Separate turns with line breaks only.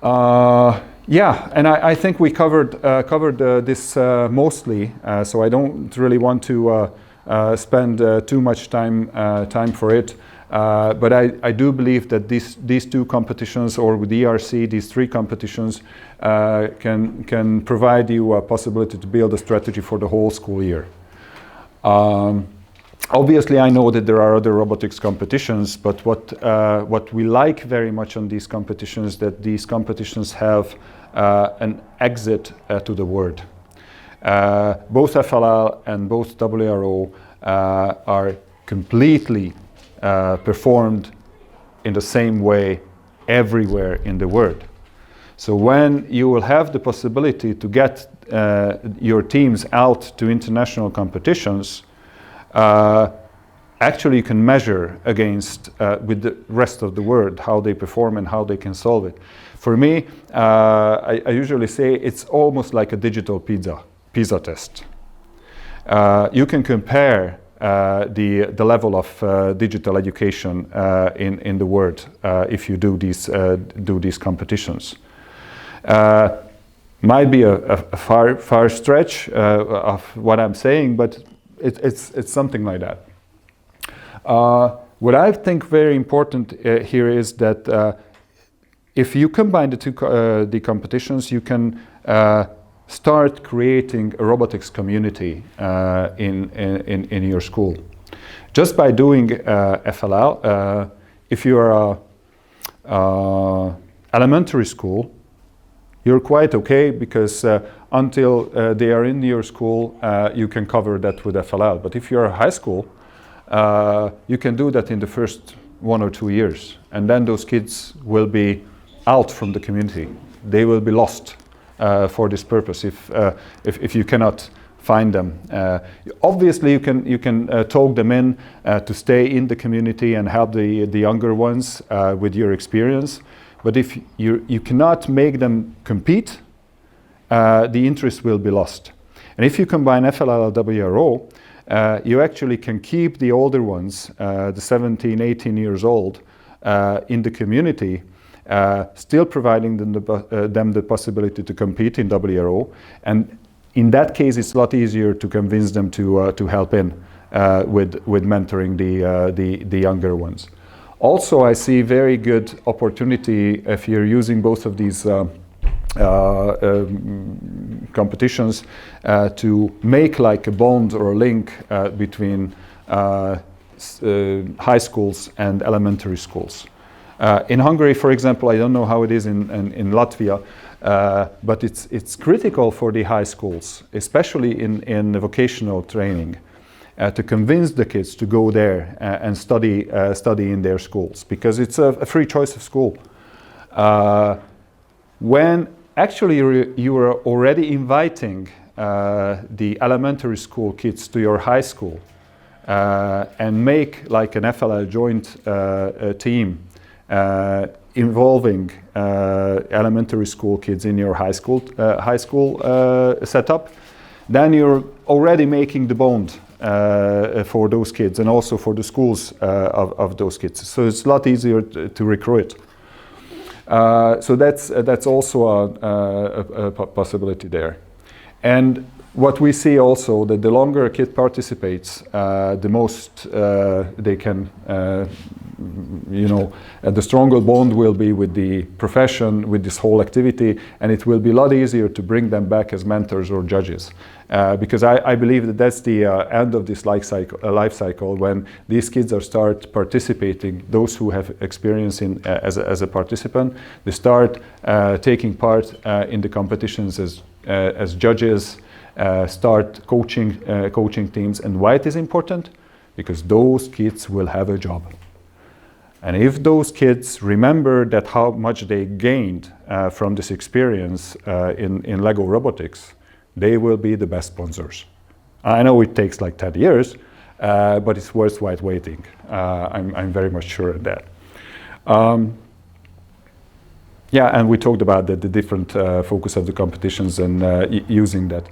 Yeah, and I think we covered this mostly, so I don't really want to spend too much time for it. But I do believe that these two competitions, or with ERC, these three competitions, can provide you a possibility to build a strategy for the whole school year. Obviously, I know that there are other robotics competitions, but what we like very much on these competitions, that these competitions have an exit to the word. Both FLL and both WRO are completely performed in the same way everywhere in the world. So when you will have the possibility to get your teams out to international competitions, actually you can measure against with the rest of the world how they perform and how they can solve it. For me, I usually say it's almost like a digital PISA test. You can compare the level of digital education in the world if you do these competitions. Might be a far stretch of what I'm saying, but it's something like that. What I think very important here is that if you combine the competitions, you can start creating a robotics community in your school. Just by doing FLL, if you are a elementary school, you're quite okay, because until they are in your school, you can cover that with FLL. But if you're a high school, you can do that in the first 1 or 2 years, and then those kids will be out from the community. They will be lost for this purpose if you cannot find them. Obviously, you can talk them in to stay in the community and help the younger ones with your experience. But if you cannot make them compete, the interest will be lost. And if you combine FLL and WRO, you actually can keep the older ones, the 17, 18 years old, in the community, still providing them the possibility to compete in WRO. And in that case, it's a lot easier to convince them to help in with mentoring the younger ones. Also, I see very good opportunity if you're using both of these competitions to make like a bond or a link between high schools and elementary schools. In Hungary, for example, I don't know how it is in Latvia, but it's critical for the high schools, especially in the vocational training, to convince the kids to go there and study in their schools, because it's a free choice of school. When actually you are already inviting the elementary school kids to your high school and make like an FLL joint team involving elementary school kids in your high school setup, then you're already making the bond for those kids and also for the schools of those kids. So it's a lot easier to recruit. So that's also a possibility there. And what we see also, that the longer a kid participates, the most they can, the stronger bond will be with the profession, with this whole activity, and it will be a lot easier to bring them back as mentors or judges. Because I believe that that's the end of this life cycle, when these kids start participating, those who have experience as a participant, they start taking part in the competitions as judges, start coaching teams. And why it is important? Because those kids will have a job. And if those kids remember that how much they gained from this experience in Lego robotics, they will be the best sponsors. I know it takes like 10 years, but it's worthwhile waiting. I'm very much sure of that. Yeah, and we talked about the different focus of the competitions and using that.